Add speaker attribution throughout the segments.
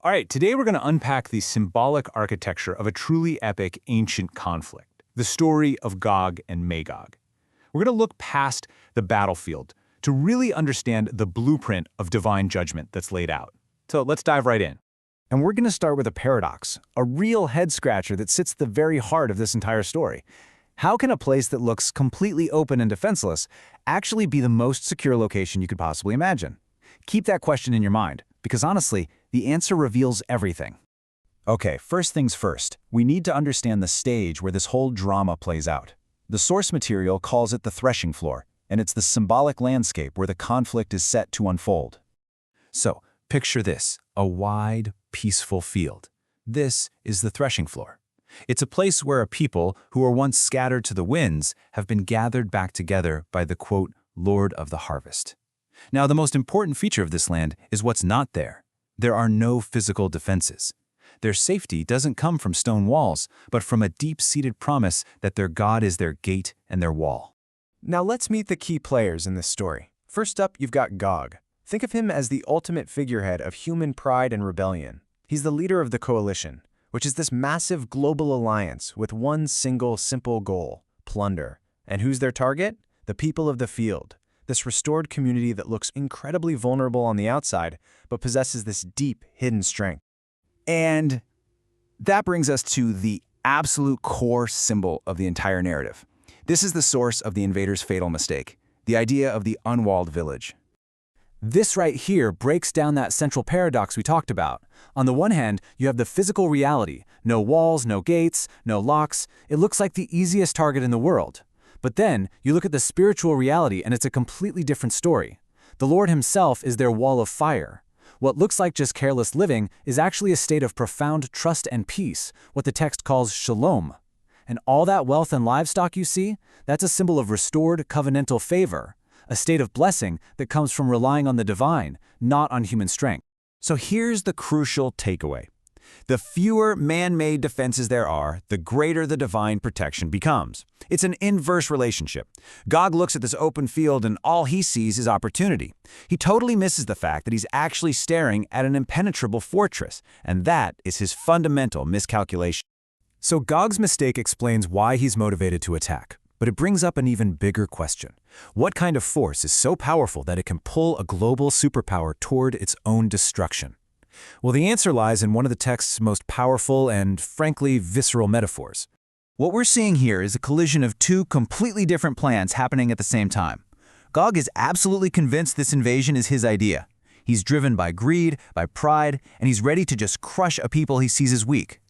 Speaker 1: All right, today we're going to unpack the symbolic architecture of a truly epic ancient conflict, the story of Gog and Magog. We're going to look past the battlefield to really understand the blueprint of divine judgment that's laid out. So let's dive right in.
Speaker 2: And we're going to start with a paradox, a real head-scratcher that sits at the very heart of this entire story. How can a place that looks completely open and defenseless actually be the most secure location you could possibly imagine? Keep that question in your mind, because honestly, the answer reveals everything. Okay, first things first, we need to understand the stage where this whole drama plays out. The source material calls it the threshing floor, and it's the symbolic landscape where the conflict is set to unfold. So, picture this, a wide, peaceful field. This is the threshing floor. It's a place where a people who were once scattered to the winds have been gathered back together by the, quote, Lord of the harvest. Now, the most important feature of this land is what's not there. There are no physical defenses. Their safety doesn't come from stone walls, but from a deep-seated promise that their God is their gate and their wall.
Speaker 3: Now let's meet the key players in this story. First up, you've got Gog. Think of him as the ultimate figurehead of human pride and rebellion. He's the leader of the coalition, which is this massive global alliance with one single simple goal, plunder. And who's their target? The people of the field. This restored community that looks incredibly vulnerable on the outside, but possesses this deep, hidden strength.
Speaker 2: And that brings us to the absolute core symbol of the entire narrative. This is the source of the invader's fatal mistake, the idea of the unwalled village. This right here breaks down that central paradox we talked about. On the one hand, you have the physical reality, no walls, no gates, no locks. It looks like the easiest target in the world. But then, you look at the spiritual reality and it's a completely different story. The Lord himself is their wall of fire. What looks like just careless living is actually a state of profound trust and peace, what the text calls shalom. And all that wealth and livestock you see, that's a symbol of restored covenantal favor, a state of blessing that comes from relying on the divine, not on human strength. So here's the crucial takeaway. The fewer man-made defenses there are, the greater the divine protection becomes. It's an inverse relationship. Gog looks at this open field and all he sees is opportunity. He totally misses the fact that he's actually staring at an impenetrable fortress, and that is his fundamental miscalculation. So Gog's mistake explains why he's motivated to attack, but it brings up an even bigger question. What kind of force is so powerful that it can pull a global superpower toward its own destruction? Well, the answer lies in one of the text's most powerful and, frankly, visceral metaphors. What we're seeing here is a collision of two completely different plans happening at the same time. Gog is absolutely convinced this invasion is his idea. He's driven by greed, by pride, and he's ready to just crush a people he sees as weak.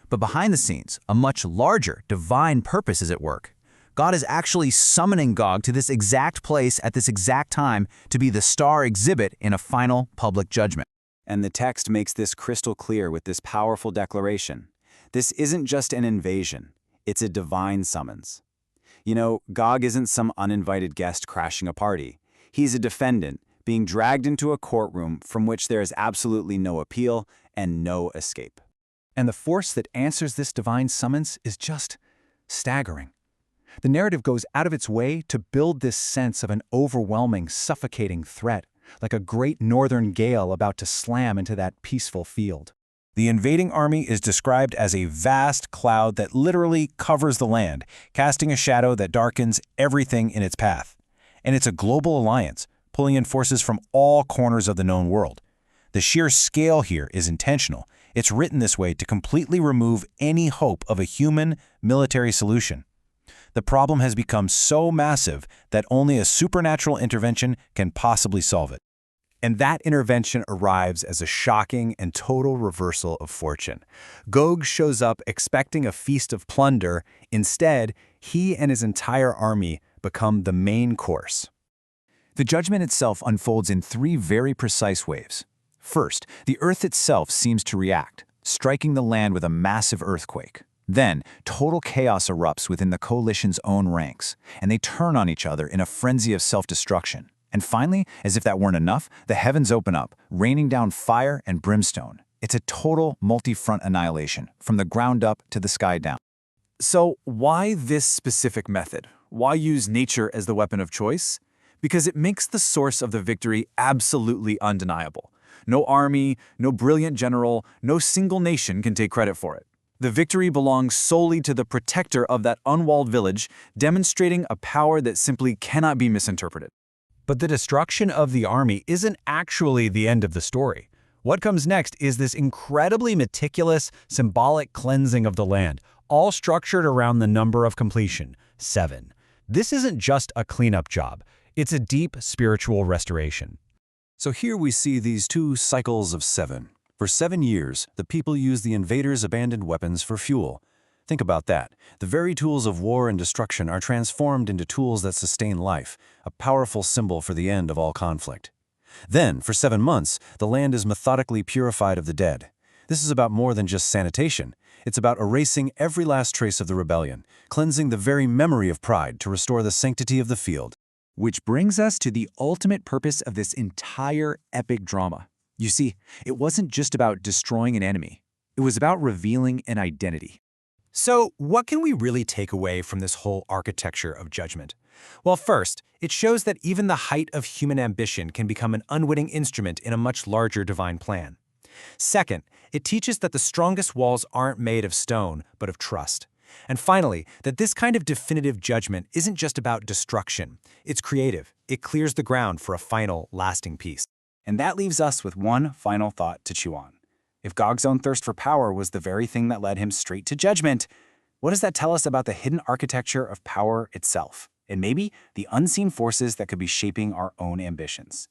Speaker 2: But behind the scenes, a much larger, divine purpose is at work. God is actually summoning Gog to this exact place at this exact time to be the star exhibit in a final public judgment. And the text makes this crystal clear with this powerful declaration. This isn't just an invasion, it's a divine summons. You know, Gog isn't some uninvited guest crashing a party. He's a defendant being dragged into a courtroom from which there is absolutely no appeal and no escape. And the force that answers this divine summons is just staggering. The narrative goes out of its way to build this sense of an overwhelming, suffocating threat, like a great northern gale about to slam into that peaceful field. The invading army is described as a vast cloud that literally covers the land, casting a shadow that darkens everything in its path. And it's a global alliance, pulling in forces from all corners of the known world. The sheer scale here is intentional. It's written this way to completely remove any hope of a human military solution. The problem has become so massive that only a supernatural intervention can possibly solve it. And that intervention arrives as a shocking and total reversal of fortune. Gog shows up expecting a feast of plunder. Instead, he and his entire army become the main course. The judgment itself unfolds in three very precise waves. First, the earth itself seems to react, striking the land with a massive earthquake. Then, total chaos erupts within the coalition's own ranks, and they turn on each other in a frenzy of self-destruction. And finally, as if that weren't enough, the heavens open up, raining down fire and brimstone. It's a total multi-front annihilation, from the ground up to the sky down. So why this specific method? Why use nature as the weapon of choice? Because it makes the source of the victory absolutely undeniable. No army, no brilliant general, no single nation can take credit for it. The victory belongs solely to the protector of that unwalled village, demonstrating a power that simply cannot be misinterpreted.
Speaker 1: But the destruction of the army isn't actually the end of the story. What comes next is this incredibly meticulous, symbolic cleansing of the land, all structured around the number of completion, 7. This isn't just a cleanup job. It's a deep spiritual restoration.
Speaker 4: So here we see these two cycles of 7. For 7 years, the people use the invaders' abandoned weapons for fuel. Think about that. The very tools of war and destruction are transformed into tools that sustain life, a powerful symbol for the end of all conflict. Then, for 7 months, the land is methodically purified of the dead. This is about more than just sanitation. It's about erasing every last trace of the rebellion, cleansing the very memory of pride to restore the sanctity of the field.
Speaker 2: Which brings us to the ultimate purpose of this entire epic drama. You see, it wasn't just about destroying an enemy. It was about revealing an identity.
Speaker 1: So, what can we really take away from this whole architecture of judgment? Well, first, it shows that even the height of human ambition can become an unwitting instrument in a much larger divine plan. Second, it teaches that the strongest walls aren't made of stone, but of trust. And finally, that this kind of definitive judgment isn't just about destruction. It's creative. It clears the ground for a final, lasting peace.
Speaker 2: And that leaves us with one final thought to chew on. If Gog's own thirst for power was the very thing that led him straight to judgment, what does that tell us about the hidden architecture of power itself, and maybe the unseen forces that could be shaping our own ambitions?